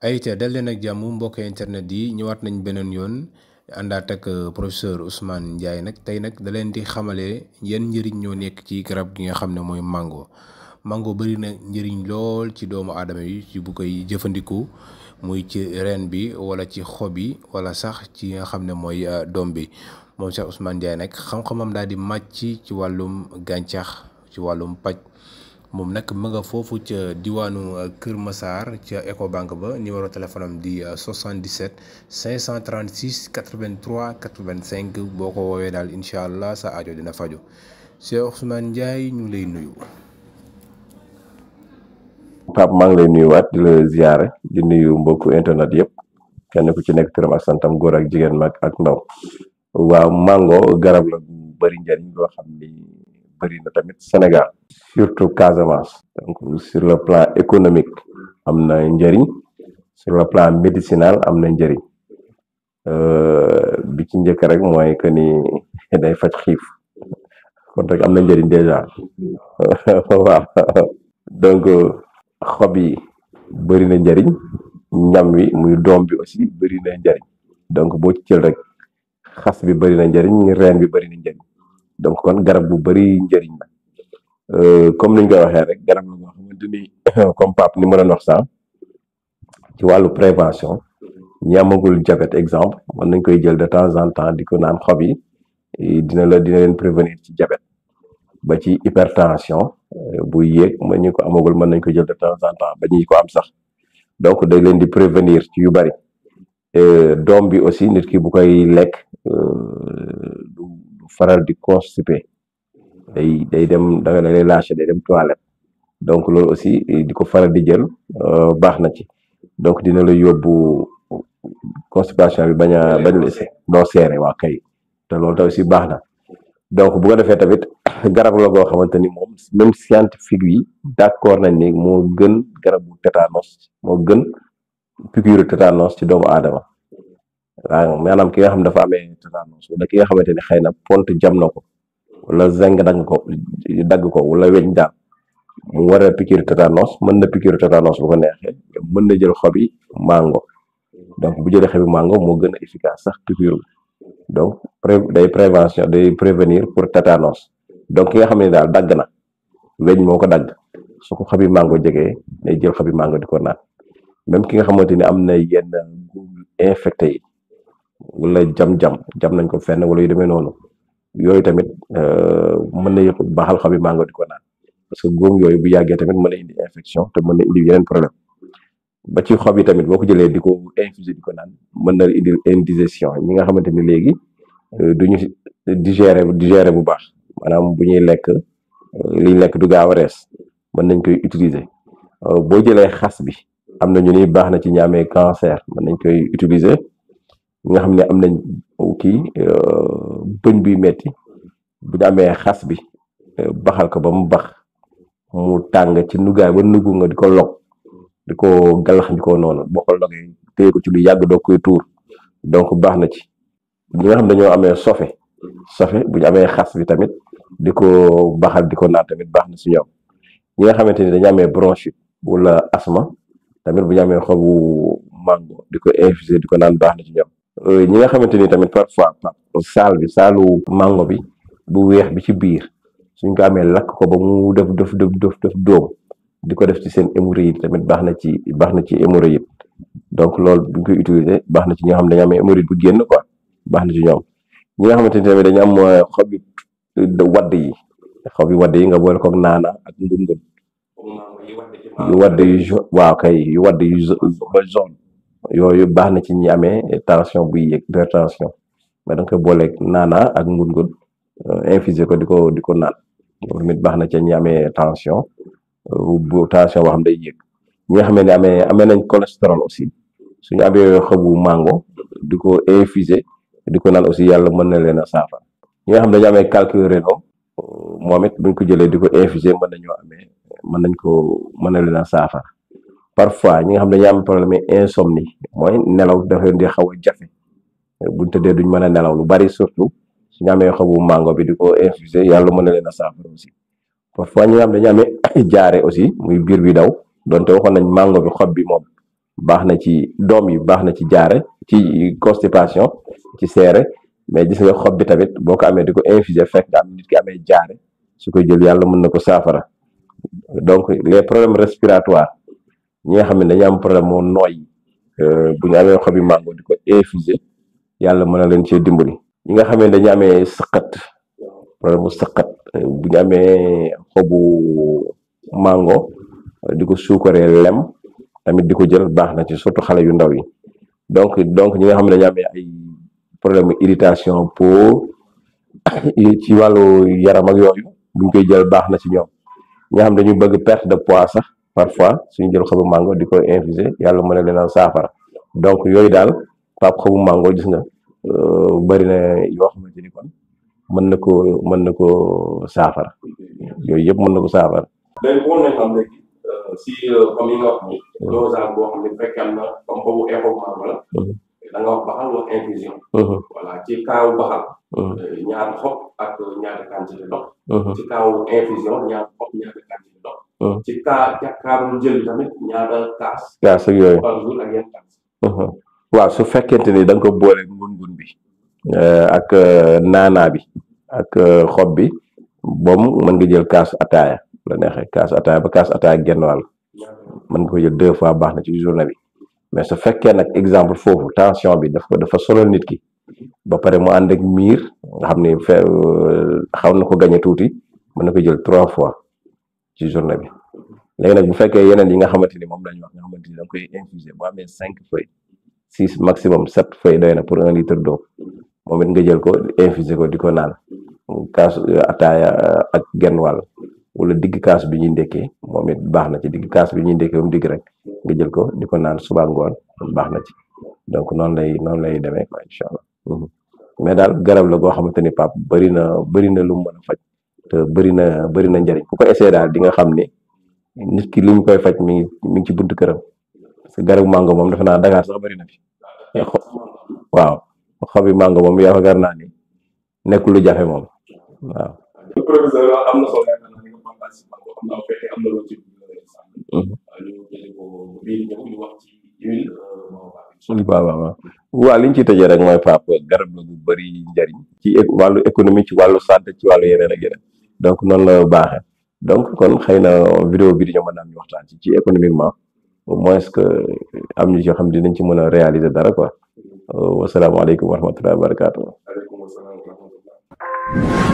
ayca dal leen ak jàmm mbokk internet yi ñëwaat nañ beneen yoon àndaat ak professeur Ousmane Ndiaye nag tey nag da leen di xamale yan njëriñ ñoo nekk ci garab gi nga xam ne mooy mango bari na njëriñ lool ci doomu aadama yi ci bu koy jëfandiku muy ci reen bi wala ci xob yi wala sax ci nga xam ne mooy doom bi moom Cheikh Ousmane Ndiaye nag xam-xamam daal di màcc ci wàllum gàncax ci wàllum paj moom nag ma nga foofu ca diwaanu Kër Massar ca Ecobank ba numéro téléphone am di 77 536 83 85 boo ko woowee daal incha allah sa aajo dina faju Cheikh Ousmane Ndiaye ñu lay nuyu. Pape maa ngi lay nuyuwaat di la ziare di nuyu mbokku internet yëpp kenn ku ci nekk turam ak santam góor ak jigéen mag ak ndaw waaw mango garab la bu bëri njëriñ loo xam ni bëri na tamit Sénégal surtout Casamance donc sur le plan économique am na njëriñ sur le plan médicinal am na njëriñ bi ci njëkk rek mooy que ni day faj xiif kon rek am na njëriñ déjà waaw donc xob yi bëri na njëriñ ñam wi muy doom bi aussi bëri na njëriñ donc boo ci jël rek xas bi bëri na njëriñ reen bi bëri na njëriñ donc kon garab bu bëri njëriñ la comme niñ koy waxee rek garab la boo xamante ni comme Pape ni ma doon wax sànq ci wàllu prévention ñi amagul diabète exemple mën nañ koy jël de temps en temps di ko naan xob yi dina leen prévenir ci diabète ba ci hypertension bu yéeg ma ñu ko amagul mën nañ ko jël de temps en temps ba ñi ko am sax donc day leen di prévenir ci yu bari doom bi aussi nit ki bu koy lekk du faral di constipé day dem da nga lay lâché day dem toilette donc loolu aussi di ko faral di jël baax na ci donc dina la yóbbu constipation bi bañ la doo seere waa kay te loolu tamit aussi baax na donc bu ko defee tamit garab la goo xamante ni moom même scientifique yi d'accord nañ ni moo gën garabu tétanos moo gën piqûre tétanos ci doomu aadama waaw maanaam ki nga xam dafa amee tétanos wala ki nga xamante ni xëy na pont jam na ko wala zeng dagg ko wala weñ daal mu war a piqûre tétanos mën na piqûre tétanos bu ko neexee mën na jël xobi mango donc bu jëlee xobi mango moo gën a efficace sax piqûre donc day prévention day prévenir pour tétanos donc ki nga xam ne daal dagg na weñ moo ko dagg su ko xobi mango jegee day jël xobi mango di ko naan même ki nga xamante ni am na yenn infecté yi wala jam nañ ko fenn wala yu demee noonu yooyu tamit mën na yëpp baaxal xobi mango di ko naan parce que góom yooyu bu yàggee tamit mën na indi infection te mën na indi yeneen problème ba ci xob yi tamit boo ko jëlee di ko infuser di ko naan mën na indi indigestion ñi nga xamante ni léegi duñu digérer bu baax maanaam bu ñuy lekk liñ lekk du gaaw a rees mën nañ koy utiliser boo jëlee xas bi am na ñu ni baax na ci ñi amee cancer mën nañ koy utiliser ñi nga xam ne am nañ kii bëñ buy metti bu ñu amee xas bi baxal ko ba mu bax mu tàng ci nugaay ba nugu nga di ko log di ko galax ndi ko noonu boo ko logee téye ko ci lu yàgg doo koy tuur donc baax na ci ñi nga xam dañoo amee sofe bu ñu amee xas bi tamit di ko baxal di ko naan tamit baax na si ñoom ñi nga xamante ni dañu amee bronchite wala asthme tamit bu ñu amee xobu mango di ko infuser di ko naan baax na ci ñoom ñi nga xamante ni tamit parfois saalu mango bi bu weex bi ci biir suñ ko amee lakk ko ba mu def dóom di ko def ci seen hémorroïde tamit baax na ci hémorroïde donc loolu bu ñu koy utiliser baax na ci ñi nga xam dañu amee hémorroïde bu génn quoi baax na ci ñoom ñi nga xamante ni tamit dañu am xobi wadd yi nga boole koog naana ak ngun yu wadd yu waaw kay yu wadd yu ba zone yooyu baax na ci ñi amee tension buy yëg hypertension mais da nga koy booleeg naana ak ngun infuser ko di ko naan loolu tamit baax na ci ñi amee tension boo xam day yëg ñi nga xam ne amee nañ cholestérol aussi suñu amee xobu mango di ko infuser di ko naan aussi yàlla mën na leen a saafara ñi nga xam dañu amee calcul rénal moom it buñ ko jëlee di ko infuser mën na leen a saafara parfois ñi nga xam dañu am problème insomnie mooy nelaw dafa leen di xaw a jafe buñ tëddee duñ mën a nelaw lu bari surtout suñu amee xobu mango bi di ko infuser yàlla mën na leen a saafara aussi parfois ñi nga xam dañu amee jaare aussi muy biir bi daw donte waxoon nañ mango bi xob bi moom baax na ci doom yi, baax na ci jaare ci constipation ci seere. mais gis nga xob bi tamit boo ko amee di ko infuser fekk nga am nit ki amee jaare su ko jël yàlla mën na ko saafara. donc les problèmes respiratoires ñi nga xam ne dañu am problème moo nooy bu ñu amee xobi mango di ko infuser yàlla mën na leen cee dimbali. ñi nga xam ne dañu amee sëqat problème mu sëqat bu ñu amee xobu mango di ko suukaree lem tamit di ko jël baax na ci surtout xale yu ndaw yi. donc ñi nga xam ne dañu amee ay problème irritation peau ci wàllu yaram ak yooyu buñ koy jël baax na ci ñoom. ñi nga xam dañu bëgg perte de poids sax parfois suñu jël xobu mango di ko infuser yàlla mën na leen a saafara. donc yooyu daal pap xobu mango gis nga bëri na yoo xamante ni kon mën na ko saafara yooyu yëpp mën na ko saafara. léegi boo nañ xam léegi si comme yi nga wax ni dosage boo xam ne fekk am na comme boobu xobu mango la da nga wax baxal wax infusion. voilà ci kaawu baxal ñaata xob ak ñaata quantité ndox. ci kaawu infusion ñaata xob ñaata quantité ndox. ci kaawu jël tamit ñaata kaas ak yooyu par jour ak yenn kaas. waaw su fekkente ni da nga ko boole ngun bi ak naanaa bi ak xob bi boom mën nga jël kaas ataaya la neexee kaas ataaya ba kaas ataaya genn wàll mën nga ko jël 2 fois baax na ci journée bi. mais su fekkee nag exemple foofu tension bi dafa sonal nit ki ba pare mu ànd ak miir nga xam ne xaw na ko gañe tuuti mën na ko jël 3 fois ci journée bi. léegi nag bu fekkee yeneen yi nga xamante ni moom lañu wax nga xamante ni da nga koy infuser boo amee 5 feuilles 6 maximum 7 feuilles doy na pour 1 litre d'eau moom it nga jël ko infuser ko di ko naan kaas ataaya ak genn wàll wala digg kaas bi ñuy ndekkee moom it baax na ci digg kaas bi ñuy ndekkee ba mu digg rek nga jël ko di ko naan suba ngoon baax na ci. donc noonu lay demee quoi incha allah. mais daal garab la goo xamante ni pap bëri na lu mu mën a faj te bëri na njëriñ ku ko essayé daal di nga xam ni nit ki li mu koy faj mi ngi ci buntu këram parce que garabu mango moom defe naa Dakar sax bëri na fi. waaw xobi mango moom yaakaar naa ni nekkul lu jafe moom waaw. professeur am na solo yaakaar naa ni nga participé am na fekkee am na loo ci ñu jëlee ko bii ñëw ñu wax ci huile. waaw li ñu ci tëjee rek mooy pap garab la bu bëri njëriñ ci wàllu économie ci wàllu santé ci wàllu yeneen ak yeneen donc noonu la baaxee. donc kon xëy na vidéo bi di ñoo mën naa ñu waxtaan ci économiquement au moins que am ñu yoo xam dinañ ci mën a réaliser dara quoi. wasalaamaaleykum wa rahmatullahi wa barakatuh. Waaleykum salaam wa rahmatullah.